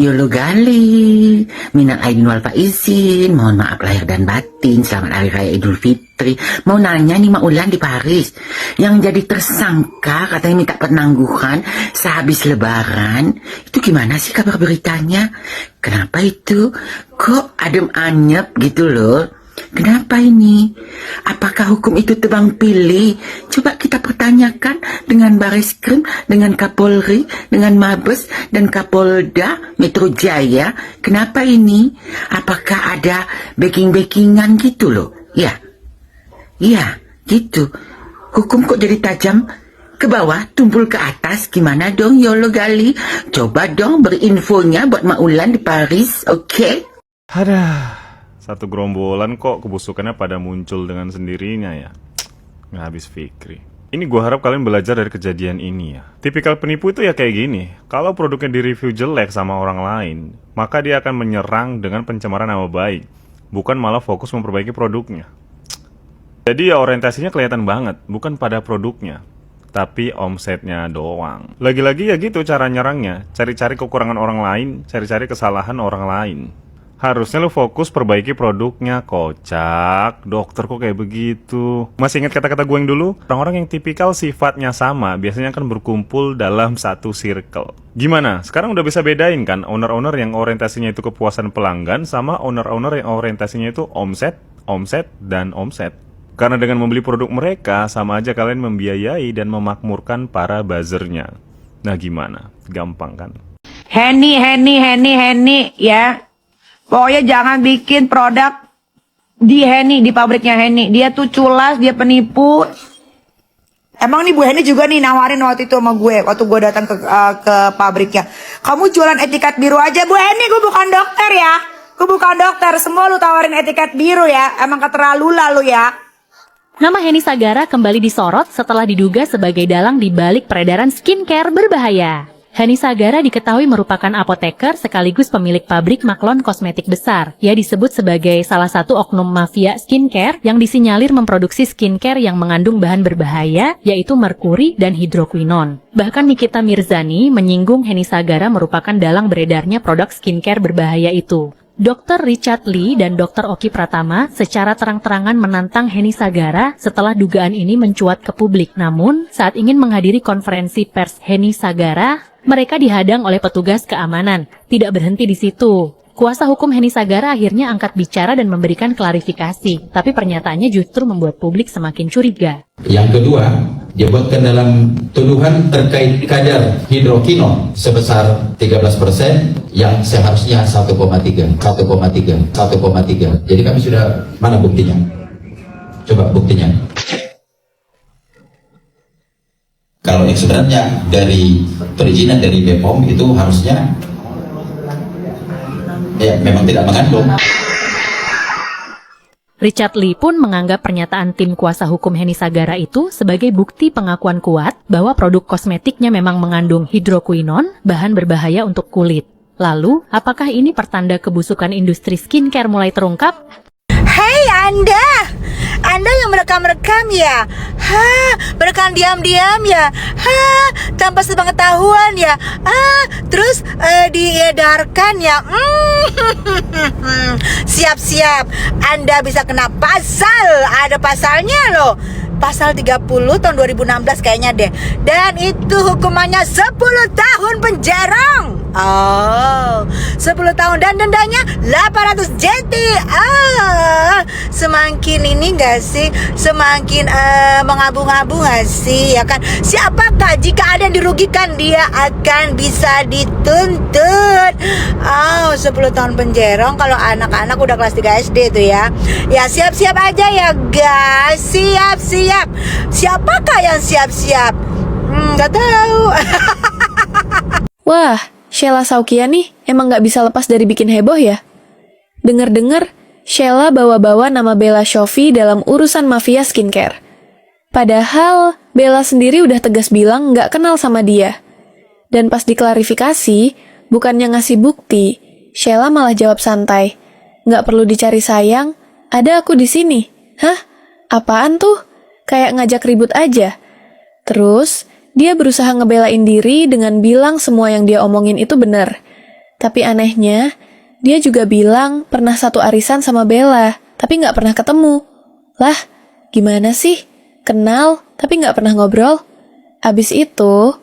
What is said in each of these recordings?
Yolo Gali, minal aidin wal faizin, mohon maaf lahir dan batin, selamat hari raya Idul Fitri. Mau nanya nih Mak Ulan di Paris, yang jadi tersangka katanya minta penangguhan sehabis lebaran, itu gimana sih kabar beritanya? Kenapa itu? Kok adem anyep gitu loh? Kenapa ini? Apakah hukum itu tebang pilih? Coba kita pertanyakan dengan Bareskrim, dengan Kapolri, dengan Mabes, dan Kapolda Metro Jaya. Kenapa ini? Apakah ada backing-backingan gitu loh? Ya, gitu. Hukum kok jadi tajam ke bawah, tumpul ke atas? Gimana dong, Yolo Gali? Coba dong berinfonya buat Mak Ulan di Paris, oke? Ada satu gerombolan kok kebusukannya pada muncul dengan sendirinya ya. Nggak habis fikri. Ini gua harap kalian belajar dari kejadian ini ya. Tipikal penipu itu ya kayak gini. Kalau produknya direview jelek sama orang lain, maka dia akan menyerang dengan pencemaran nama baik, bukan malah fokus memperbaiki produknya. Jadi ya orientasinya kelihatan banget, bukan pada produknya, tapi omsetnya doang. Lagi-lagi ya gitu cara nyerangnya, cari-cari kekurangan orang lain, cari-cari kesalahan orang lain. Harusnya lu fokus perbaiki produknya, kocak. Dokter kok kayak begitu? Masih ingat kata-kata gue yang dulu? Orang-orang yang tipikal sifatnya sama biasanya akan berkumpul dalam satu circle. Gimana? Sekarang udah bisa bedain kan owner-owner yang orientasinya itu kepuasan pelanggan sama owner-owner yang orientasinya itu omset, dan omset. Karena dengan membeli produk mereka, sama aja kalian membiayai dan memakmurkan para buzzernya. Nah gimana? Gampang kan? Henny ya. Pokoknya jangan bikin produk di Henny, di pabriknya Henny. Dia tuh culas, dia penipu. Emang nih Bu Henny juga nih nawarin waktu itu sama gue, waktu gue datang ke pabriknya. Kamu jualan etiket biru aja, Bu Henny, gue bukan dokter ya. Gue bukan dokter, semua lu tawarin etiket biru ya. Emang keterlaluan lu ya. Nama Henny Sagara kembali disorot setelah diduga sebagai dalang di balik peredaran skincare berbahaya. Henny Sagara diketahui merupakan apoteker sekaligus pemilik pabrik Maklon Kosmetik besar. Ia disebut sebagai salah satu oknum mafia skincare yang disinyalir memproduksi skincare yang mengandung bahan berbahaya, yaitu merkuri dan hidroquinon. Bahkan Nikita Mirzani menyinggung Henny Sagara merupakan dalang beredarnya produk skincare berbahaya itu. Dr. Richard Lee dan Dr. Oki Pratama secara terang-terangan menantang Henny Sagara setelah dugaan ini mencuat ke publik. Namun, saat ingin menghadiri konferensi pers Henny Sagara, mereka dihadang oleh petugas keamanan. Tidak berhenti di situ. Kuasa hukum Henny Sagara akhirnya angkat bicara dan memberikan klarifikasi. Tapi pernyataannya justru membuat publik semakin curiga. Yang kedua, dia buatkan dalam tuduhan terkait kadar hidrokinon sebesar 13% yang seharusnya 1,3. Jadi kami sudah, mana buktinya? Coba buktinya. Kalau yang sebenarnya dari perizinan dari BPOM itu harusnya ya memang tidak mengandung. Richard Lee pun menganggap pernyataan tim kuasa hukum Henny Sagara itu sebagai bukti pengakuan kuat bahwa produk kosmetiknya memang mengandung hidroquinon, bahan berbahaya untuk kulit. Lalu, apakah ini pertanda kebusukan industri skincare mulai terungkap? Hei Anda yang merekam-rekam ya? Merekam diam-diam ya? Tanpa sepengetahuan ya? Terus diedarkan ya? Siap-siap, Anda bisa kena pasal. Ada pasalnya loh. Pasal 30 tahun 2016 kayaknya deh. Dan itu hukumannya 10 tahun penjara. 10 tahun dan dendanya 800 JT. Semakin ini gak sih? Semakin mengabu-ngabu gak sih? Ya kan? Siapakah jika ada yang dirugikan dia akan bisa dituntut 10 tahun penjara kalau anak-anak udah kelas 3 SD tuh ya. Ya siap-siap aja ya guys. Siap-siap. Siapakah yang siap-siap? Gak tahu. Wah, Sheila Saukia nih emang gak bisa lepas dari bikin heboh ya? Dengar-dengar, Sheila bawa-bawa nama Bella Shofie dalam urusan mafia skincare. Padahal, Bella sendiri udah tegas bilang gak kenal sama dia. Dan pas diklarifikasi, bukannya ngasih bukti, Sheila malah jawab santai. Gak perlu dicari sayang, ada aku di sini. Hah? Apaan tuh? Kayak ngajak ribut aja. Terus, dia berusaha ngebelain diri dengan bilang semua yang dia omongin itu benar. Tapi anehnya, dia juga bilang pernah satu arisan sama Bella, tapi nggak pernah ketemu. Lah, gimana sih? Kenal, tapi nggak pernah ngobrol? Abis itu,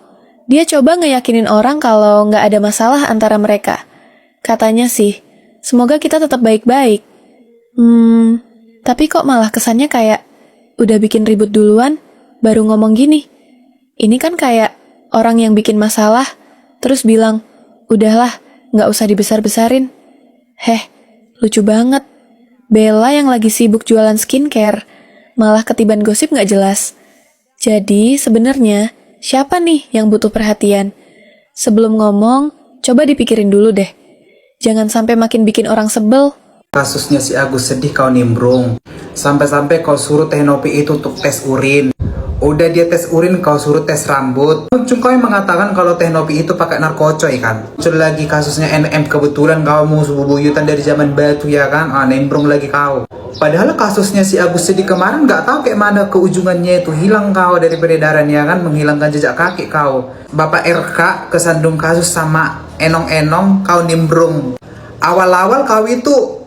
dia coba ngeyakinin orang kalau nggak ada masalah antara mereka. Katanya sih, semoga kita tetap baik-baik. Tapi kok malah kesannya kayak udah bikin ribut duluan, baru ngomong gini. Ini kan kayak orang yang bikin masalah, terus bilang, udahlah, nggak usah dibesar-besarin. Heh, lucu banget. Bella yang lagi sibuk jualan skincare, malah ketiban gosip nggak jelas. Jadi sebenarnya siapa nih yang butuh perhatian? Sebelum ngomong, coba dipikirin dulu deh. Jangan sampai makin bikin orang sebel. Kasusnya si Agus sedih kau nimbrung. Sampai-sampai kau suruh Teh Nopi itu untuk tes urin. Udah dia tes urin, kau suruh tes rambut. Kau yang mengatakan kalau Teh Nopi itu pakai narkocoy kan. Muncul lagi kasusnya NM, kebetulan kau musuh bubuyutan dari zaman batu ya kan. Nimbrung lagi kau. Padahal kasusnya si Agus sedih kemarin nggak tahu kayak mana keujungannya itu. Hilang kau dari peredaran ya kan. Menghilangkan jejak kaki kau. Bapak RK kesandung kasus sama enong-enong, kau nimbrung. Awal-awal kau itu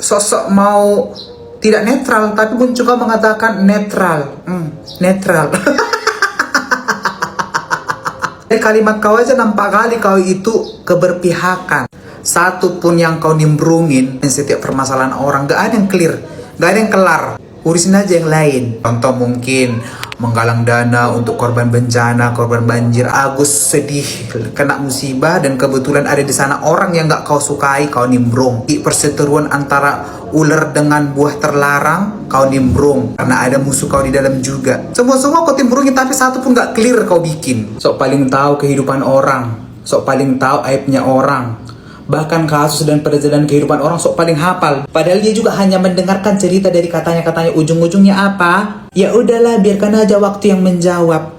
sosok mau tidak netral, tapi muncul kau mengatakan netral. Netral. Dari kalimat kau aja nampak kali kau itu keberpihakan. Satu pun yang kau nimbrungin, setiap permasalahan orang gak ada yang clear, gak ada yang kelar. Urusin aja yang lain. Contoh mungkin menggalang dana untuk korban bencana, korban banjir. Agus sedih kena musibah dan kebetulan ada di sana orang yang gak kau sukai, kau nimbrung. Di perseteruan antara ular dengan buah terlarang, kau nimbrung karena ada musuh kau di dalam juga. Semua kau timbrungin tapi satu pun gak clear kau bikin. Sok paling tahu kehidupan orang, sok paling tahu aibnya orang. Bahkan kasus dan perjalanan kehidupan orang sok paling hafal. Padahal dia juga hanya mendengarkan cerita dari katanya-katanya, ujung-ujungnya apa? Ya udahlah, biarkan aja waktu yang menjawab.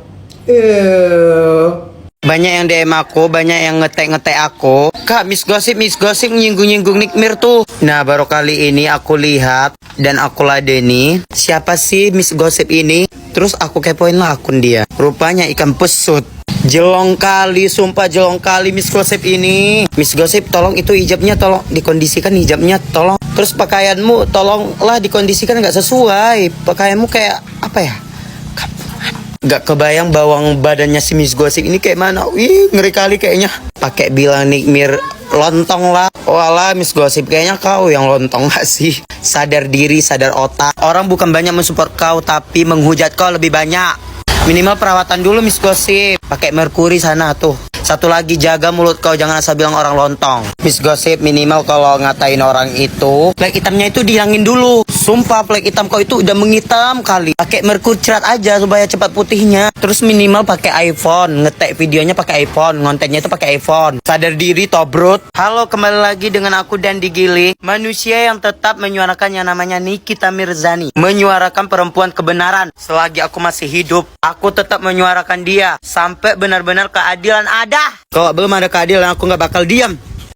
Banyak yang DM aku, banyak yang ngetek aku. Kak, Miss Gossip nyinggung-nyinggung Nikmir tuh. Nah, baru kali ini aku lihat dan aku ladeni. Siapa sih Miss Gossip ini? Terus aku kepoin lah akun dia. Rupanya ikan pesut. Jelong kali, sumpah jelong kali Miss Gossip ini. Miss Gossip, tolong itu hijabnya tolong dikondisikan hijabnya tolong. Terus pakaianmu tolonglah dikondisikan nggak sesuai. Pakaianmu kayak apa ya? Gak kebayang bawang badannya si Miss Gossip ini kayak mana. Wih, ngeri kali kayaknya. Pakai bilang Nikmir lontong lah. Walah Miss Gossip, kayaknya kau yang lontong gak sih? Sadar diri, sadar otak. Orang bukan banyak mensupport kau, tapi menghujat kau lebih banyak. Minimal perawatan dulu Miss Gossip. Pakai merkuri sana tuh. Satu lagi, jaga mulut kau, jangan asal bilang orang lontong. Miss Gossip, minimal kalau ngatain orang itu, plek hitamnya itu dihilangin dulu. Sumpah plek hitam kau itu udah menghitam kali. Pakai merkuri cerat aja supaya cepat putihnya. Terus minimal pakai iPhone, ngetek videonya pakai iPhone, ngontennya itu pakai iPhone. Sadar diri tobrut. Halo, kembali lagi dengan aku dan Digili, manusia yang tetap menyuarakan yang namanya Nikita Mirzani, menyuarakan perempuan kebenaran. Selagi aku masih hidup, aku tetap menyuarakan dia sampai benar-benar keadilan ada. Kalau belum ada keadilan, aku nggak bakal diam.